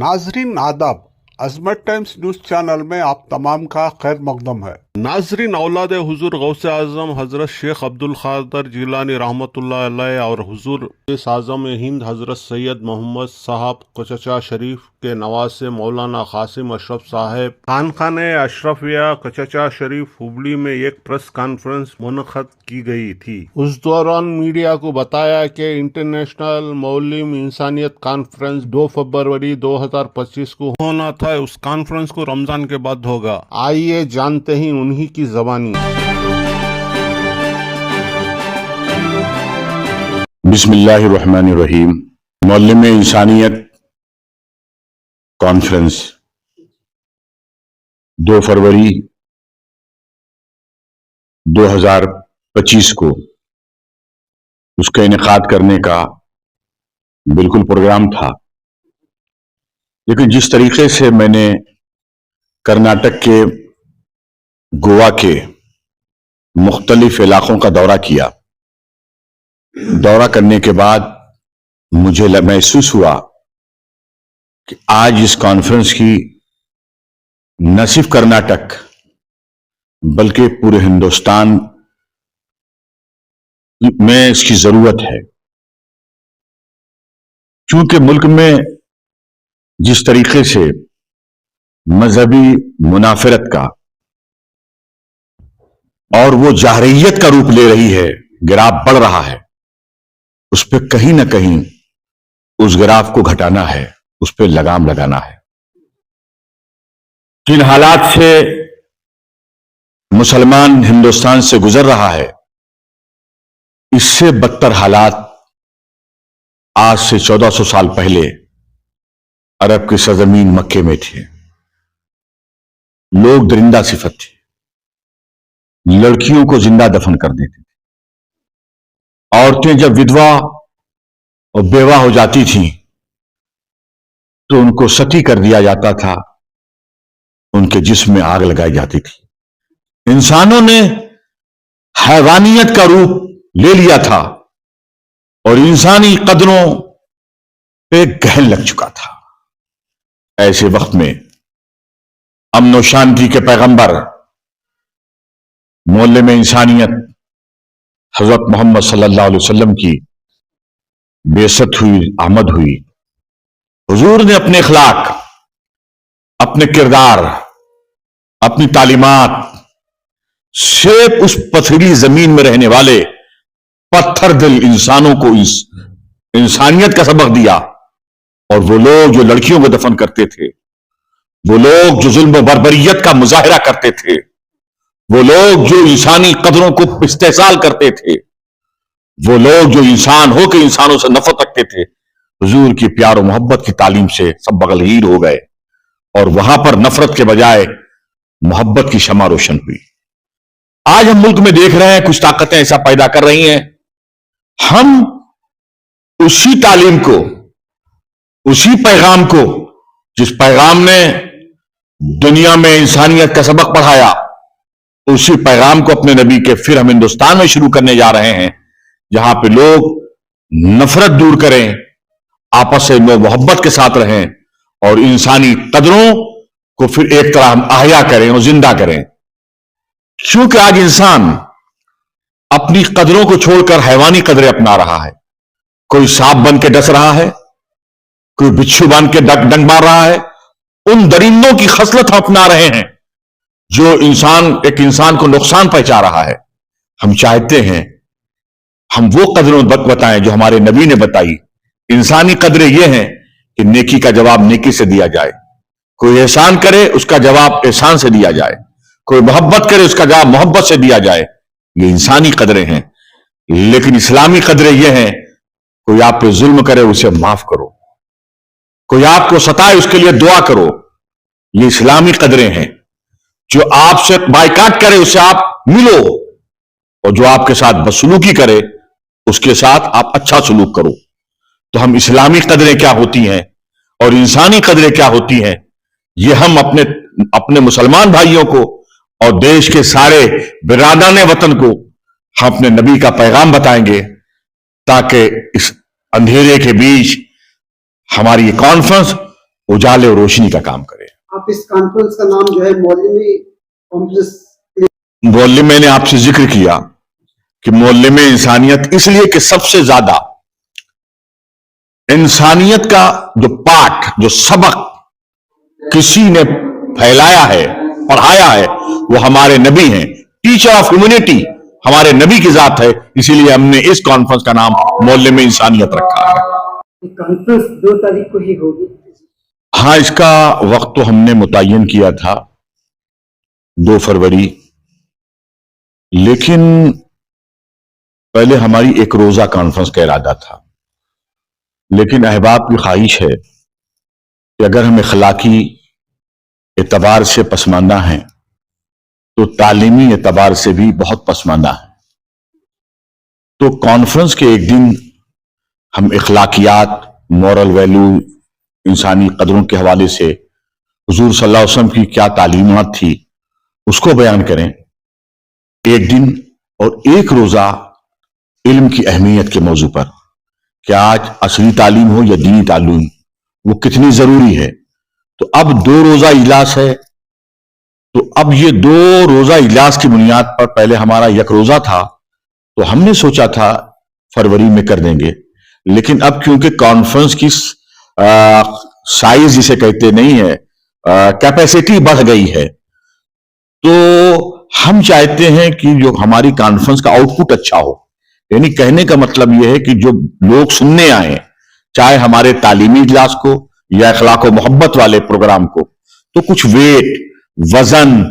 नाजरीन आदाब, अजमत times news channel में आप तमाम का खैर मकदम है। नाजरीन, औलाद हुजूर गौसे आज़म हज़रत शेख अब्दुल क़ादिर जिलानी रहमतुल्लाह अलैह और हुजूर इस आज़म हिंद हज़रत सैयद मोहम्मद साहब कचचा शरीफ के नवासे मौलाना कासिम अशरफ साहब खानखाने अशरफिया कचचा शरीफ हुबली में एक प्रेस कॉन्फ्रेंस मुनक़द की गई थी। उस दौरान मीडिया को बताया कि इंटरनेशनल मौलिम इंसानियत कॉन्फ्रेंस 2 फरवरी 2025 को होना था। उस कॉन्फ्रेंस को रमजान के बाद होगा। आइए जानते ही उन्हीं की ज़बानी। बिस्मिल्लाहिर्रहमानिर्रहीम। मौलिम इंसानियत कॉन्फ्रेंस 2 फरवरी 2025 को उसका इनेकाद करने का बिल्कुल प्रोग्राम था, लेकिन जिस तरीके से मैंने कर्नाटक के गोवा के मुख्तलिफ इलाकों का दौरा किया, दौरा करने के बाद मुझे महसूस हुआ कि आज इस कॉन्फ्रेंस की न सिर्फ कर्नाटक बल्कि पूरे हिंदुस्तान में इसकी जरूरत है, क्योंकि मुल्क में जिस तरीके से मजहबी मुनाफरत का और वो जाहरियत का रूप ले रही है, गिराव बढ़ रहा है, उस पर कहीं ना कहीं उस गिराव को घटाना है, उस पर लगाम लगाना है। जिन हालात से मुसलमान हिंदुस्तान से गुजर रहा है, इससे बदतर हालात आज से 1400 साल पहले अरब की सरजमीन मक्के में थे। लोग दरिंदा सिफत थे, लड़कियों को जिंदा दफन कर देते थे। औरतें जब विधवा और बेवा हो जाती थीं तो उनको सती कर दिया जाता था, उनके जिस्म में आग लगाई जाती थी। इंसानों ने हैवानियत का रूप ले लिया था और इंसानी कदरों पे गहन लग चुका था। ऐसे वक्त में अमन और शांति के पैगंबर मोहल्ले में इंसानियत हजरत मोहम्मद सल्लल्लाहु अलैहि वसल्लम की बेइज्जत हुई, आमद हुई। हुजूर ने अपने अखलाक, अपने किरदार, अपनी तालीमात से उस पथरीली जमीन में रहने वाले पत्थर दिल इंसानों को इस इंसानियत का सबक दिया। और वो लोग जो लड़कियों को दफन करते थे, वो लोग जो जुल्म बर्बरियत का मुजाहिरा करते थे, वो लोग जो इंसानी कदरों को इस्तेहसाल करते थे, वो लोग जो इंसान होकर इंसानों से नफरत रखते थे, हुजूर की प्यार और मोहब्बत की तालीम से सब बगलगीर हो गए और वहां पर नफरत के बजाय मोहब्बत की शमा रोशन हुई। आज हम मुल्क में देख रहे हैं कुछ ताकतें ऐसा पैदा कर रही हैं, हम उसी तालीम को, उसी पैगाम को, जिस पैगाम ने दुनिया में इंसानियत का सबक पढ़ाया, उसी पैगाम को अपने नबी के फिर हम हिंदुस्तान में शुरू करने जा रहे हैं, जहां पे लोग नफरत दूर करें, आपस में मोहब्बत के साथ रहें और इंसानी कदरों को फिर एक तरह हम आह्या करें और जिंदा करें। क्योंकि आज इंसान अपनी कदरों को छोड़कर हैवानी कदरें अपना रहा है। कोई सांप बन के डस रहा है, कोई बिच्छू बन के डंग मार रहा है। उन दरिंदों की खसलत हम अपना रहे हैं जो एक इंसान को नुकसान पहुंचा रहा है। हम चाहते हैं हम वो कदरों बताएं जो हमारे नबी ने बताई। इंसानी कदरें ये हैं कि नेकी का जवाब नेकी से दिया जाए, कोई एहसान करे उसका जवाब एहसान से दिया जाए, कोई मोहब्बत करे उसका जवाब मोहब्बत से दिया जाए। ये इंसानी कदरें हैं। लेकिन इस्लामी कदरें ये हैं, कोई आप पे जुल्म करे उसे माफ करो, कोई आपको सताए उसके लिए दुआ करो। ये इस्लामी कदरें हैं। जो आपसे बायकाट करे उससे आप मिलो, और जो आपके साथ बदसलूकी करे उसके साथ आप अच्छा सलूक करो। तो हम इस्लामी कदरें क्या होती हैं और इंसानी कदरें क्या होती हैं, ये हम अपने मुसलमान भाइयों को और देश के सारे बिरादरान वतन को हम अपने नबी का पैगाम बताएंगे, ताकि इस अंधेरे के बीच हमारी ये कॉन्फ्रेंस उजाले और रोशनी का काम करे। आप इस कॉन्फ्रेंस का नाम जो है मौलवी कॉन्फ्रेंस, मोहल्ले मैंने आपसे जिक्र किया कि मोहल्ले में इंसानियत, इसलिए कि सबसे ज्यादा इंसानियत का जो पाठ, जो सबक किसी ने फैलाया है, पढ़ाया है, वो हमारे नबी हैं। टीचर ऑफ ह्यूमैनिटी हमारे नबी की जात है, इसीलिए हमने इस कॉन्फ्रेंस का नाम मोहल्ले में इंसानियत रखा है। कॉन्फ्रेंस 2 तारीख को ही होगी। हाँ, इसका वक्त तो हमने मुतय्यन किया था 2 फरवरी, लेकिन पहले हमारी एक रोजा कॉन्फ्रेंस का इरादा था। लेकिन अहबाब की ख्वाहिश है कि अगर हम इखलाकी एतबार से पसमानदा हैं तो तालीमी एतबार से भी बहुत पसमानदा है। तो कॉन्फ्रेंस के एक दिन हम इखलाकियात, मॉरल वैल्यू, इंसानी कदरों के हवाले से हुजूर सल्लल्लाहु अलैहि वसल्लम की क्या तालीमात थी उसको बयान करें एक दिन, और एक रोजा इल्म की अहमियत के मौजू पर कि आज असली तालीम हो या दीनी तालीम, वो कितनी जरूरी है। तो अब 2 रोजा इजलास है, तो अब ये 2 रोजा इजलास की बुनियाद पर, पहले हमारा एक रोजा था तो हमने सोचा था फरवरी में कर देंगे, लेकिन अब क्योंकि कॉन्फ्रेंस की साइज जिसे कहते नहीं है, कैपेसिटी बढ़ गई है, तो हम चाहते हैं कि जो हमारी कॉन्फ्रेंस का आउटपुट अच्छा हो। यानी कहने का मतलब यह है कि जो लोग सुनने आए, चाहे हमारे तालीमी इजलास को या अखलाक व मोहब्बत वाले प्रोग्राम को, तो कुछ वेट, वजन,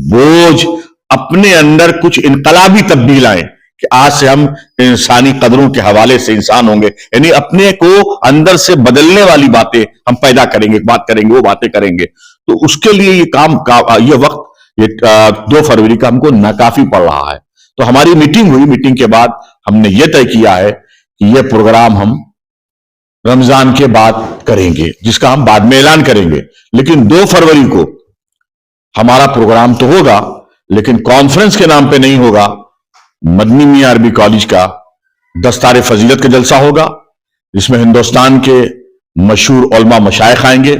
बोझ अपने अंदर कुछ इनकलाबी तब्दील आए कि आज से हम इंसानी कदरों के हवाले से इंसान होंगे। यानी अपने को अंदर से बदलने वाली बातें हम पैदा करेंगे, बात करेंगे, वो बातें करेंगे। तो उसके लिए ये काम का ये वक्त, ये 2 फरवरी का हमको नाकाफी पड़ रहा है। तो हमारी मीटिंग हुई, मीटिंग के बाद हमने ये तय किया है कि ये प्रोग्राम हम रमजान के बाद करेंगे, जिसका हम बाद में ऐलान करेंगे। लेकिन 2 फरवरी को हमारा प्रोग्राम तो होगा, लेकिन कॉन्फ्रेंस के नाम पे नहीं होगा। मदनी मियां अरबी कॉलेज का दस्तार फजीलत का जलसा होगा, जिसमें हिंदुस्तान के मशहूर उलमा मशाइख आएंगे,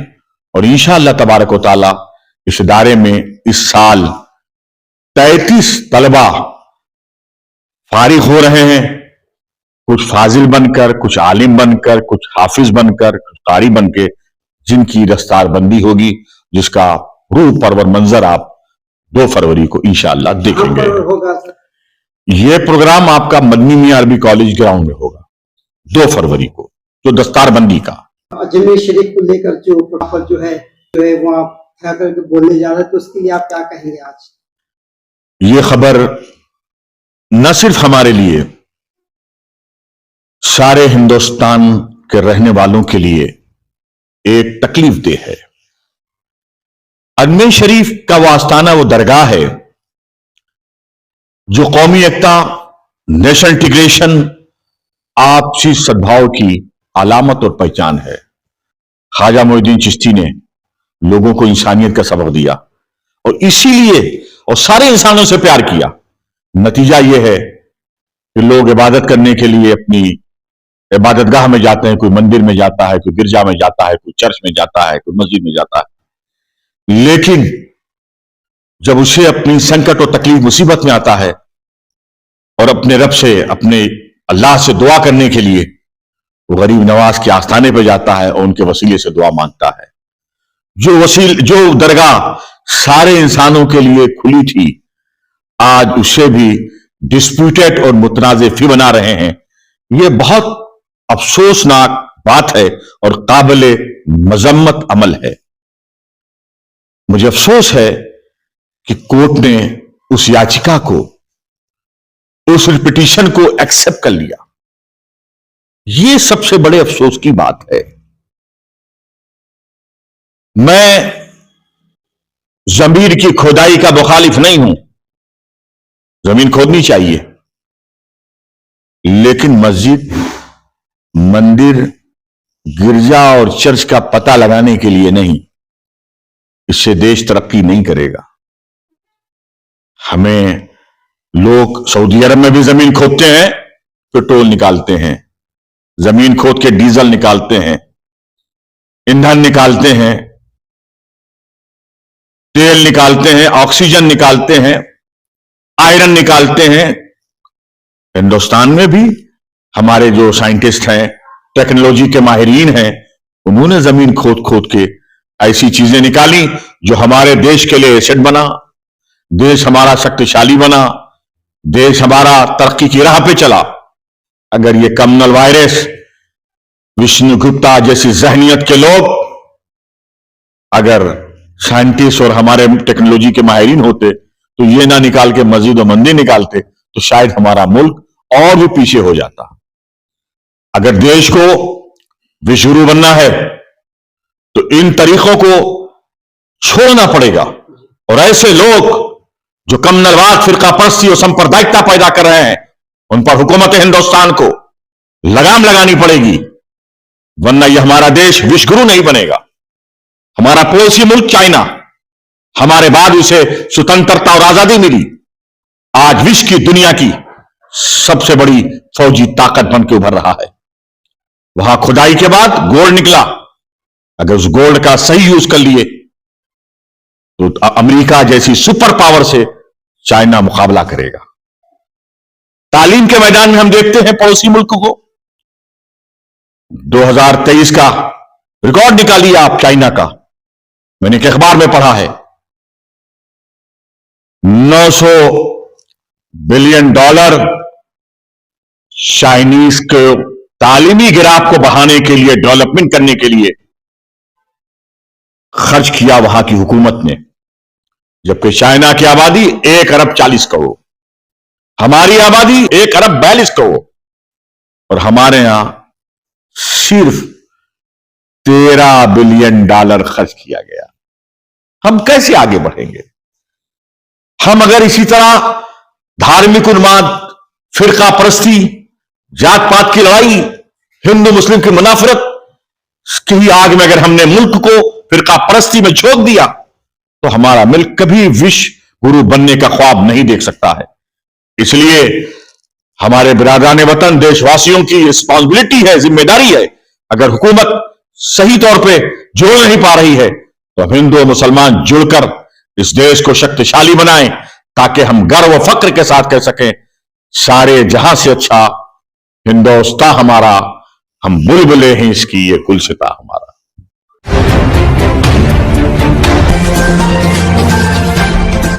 और इंशाअल्लाह तबारक व तआला इस इदारे में इस साल 33 तलबा फारिग हो रहे हैं, कुछ फाजिल बनकर, कुछ आलिम बनकर, कुछ हाफिज बनकर, कुछ कारी बनकर, जिनकी दस्तार बंदी होगी, जिसका रूह परवर मंजर आप 2 फरवरी को इंशाअल्लाह देखेंगे। होगा सर? यह प्रोग्राम आपका मदनी मियां अरबी कॉलेज ग्राउंड में होगा 2 फरवरी को, जो दस्तार बंदी का। अजमेर शरीफ को लेकर जो है वहाँ करके बोलने जा रहे हैं, तो उसके लिए आप क्या कहेंगे आज? ये खबर न सिर्फ हमारे लिए, सारे हिंदुस्तान के रहने वालों के लिए एक तकलीफ देह है। अजमेर शरीफ का वो आस्थाना, वो दरगाह है जो कौमी एकता, नेशनल इंटीग्रेशन, आपसी सद्भाव की अलामत और पहचान है। ख्वाजा मोइनुद्दीन चिश्ती ने लोगों को इंसानियत का सबक दिया, और इसीलिए और सारे इंसानों से प्यार किया। नतीजा यह है कि लोग इबादत करने के लिए अपनी इबादतगाह में जाते हैं, कोई मंदिर में जाता है, कोई गिरजा में जाता है, कोई चर्च में जाता है, कोई मस्जिद में जाता है। लेकिन जब उसे अपनी संकट और तकलीफ मुसीबत में आता है और अपने रब से, अपने अल्लाह से दुआ करने के लिए वो गरीब नवाज के आस्थाने पर जाता है और उनके वसीले से दुआ मांगता है। जो दरगाह सारे इंसानों के लिए खुली थी, आज उसे भी डिस्प्यूटेड और मुतनाज़े फी बना रहे हैं। यह बहुत अफसोसनाक बात है और काबिले मजम्मत अमल है। मुझे अफसोस है कि कोर्ट ने उस याचिका को, उस पिटीशन को एक्सेप्ट कर लिया। यह सबसे बड़े अफसोस की बात है। मैं जमीर की खोदाई का मुखालिफ नहीं हूं, जमीन खोदनी चाहिए, लेकिन मस्जिद, मंदिर, गिरजा और चर्च का पता लगाने के लिए नहीं। इससे देश तरक्की नहीं करेगा। हमें लोग सऊदी अरब में भी जमीन खोदते हैं, पेट्रोल निकालते हैं, जमीन खोद के डीजल निकालते हैं, ईंधन निकालते हैं, तेल निकालते हैं, ऑक्सीजन निकालते हैं, आयरन निकालते हैं। हिंदुस्तान में भी हमारे जो साइंटिस्ट हैं, टेक्नोलॉजी के माहिरीन हैं, उन्होंने जमीन खोद खोद के ऐसी चीजें निकाली जो हमारे देश के लिए एसेट बना, देश हमारा शक्तिशाली बना, देश हमारा तरक्की की राह पे चला। अगर ये कम्युनल वायरस, विष्णु गुप्ता जैसी जहनियत के लोग अगर साइंटिस्ट और हमारे टेक्नोलॉजी के माहिरीन होते तो ये ना निकाल के मस्जिद और मंदिर निकालते तो शायद हमारा मुल्क और भी पीछे हो जाता। अगर देश को विश्वगुरु बनना है तो इन तरीकों को छोड़ना पड़ेगा और ऐसे लोग जो कम्युनलवाद, फिरका परस्ती और सांप्रदायिकता पैदा कर रहे हैं उन पर हुकूमत हिंदुस्तान को लगाम लगानी पड़ेगी, वरना यह हमारा देश विश्वगुरु नहीं बनेगा। हमारा पड़ोसी मुल्क चाइना, हमारे बाद उसे स्वतंत्रता और आजादी मिली, आज विश्व की दुनिया की सबसे बड़ी फौजी ताकत बन के उभर रहा है। वहां खुदाई के बाद गोल्ड निकला, अगर उस गोल्ड का सही यूज कर लिए तो अमेरिका जैसी सुपर पावर से चाइना मुकाबला करेगा। तालीम के मैदान में हम देखते हैं पड़ोसी मुल्क को 2023 का रिकॉर्ड निकालिए आप चाइना का, मैंने एक अखबार में पढ़ा है, $900 बिलियन चाइनीज को तालीमी गिराव को बढ़ाने के लिए, डेवलपमेंट करने के लिए खर्च किया वहां की हुकूमत ने, जबकि चाइना की आबादी 1 अरब 40 करोड़, हमारी आबादी 1 अरब 42 करोड़ और हमारे यहां सिर्फ $13 बिलियन खर्च किया गया। हम कैसे आगे बढ़ेंगे? हम अगर इसी तरह धार्मिक उन्माद, फिरका परस्ती, जात पात की लड़ाई, हिंदू मुस्लिम की मुनाफरत की आग में अगर हमने मुल्क को फिरका परस्ती में झोंक दिया तो हमारा मुल्क कभी विश्व गुरु बनने का ख्वाब नहीं देख सकता है। इसलिए हमारे बिरादरान वतन, देशवासियों की रिस्पॉन्सिबिलिटी है, जिम्मेदारी है, अगर हुकूमत सही तौर पे जोड़ नहीं पा रही है तो हम हिंदू और मुसलमान जुड़कर इस देश को शक्तिशाली बनाएं ताकि हम गर्व और फक्र के साथ कह सकें सारे जहां से अच्छा हिंदुस्तान हमारा, हम बुलबुले हैं इसकी, ये गुलसिता हमारा।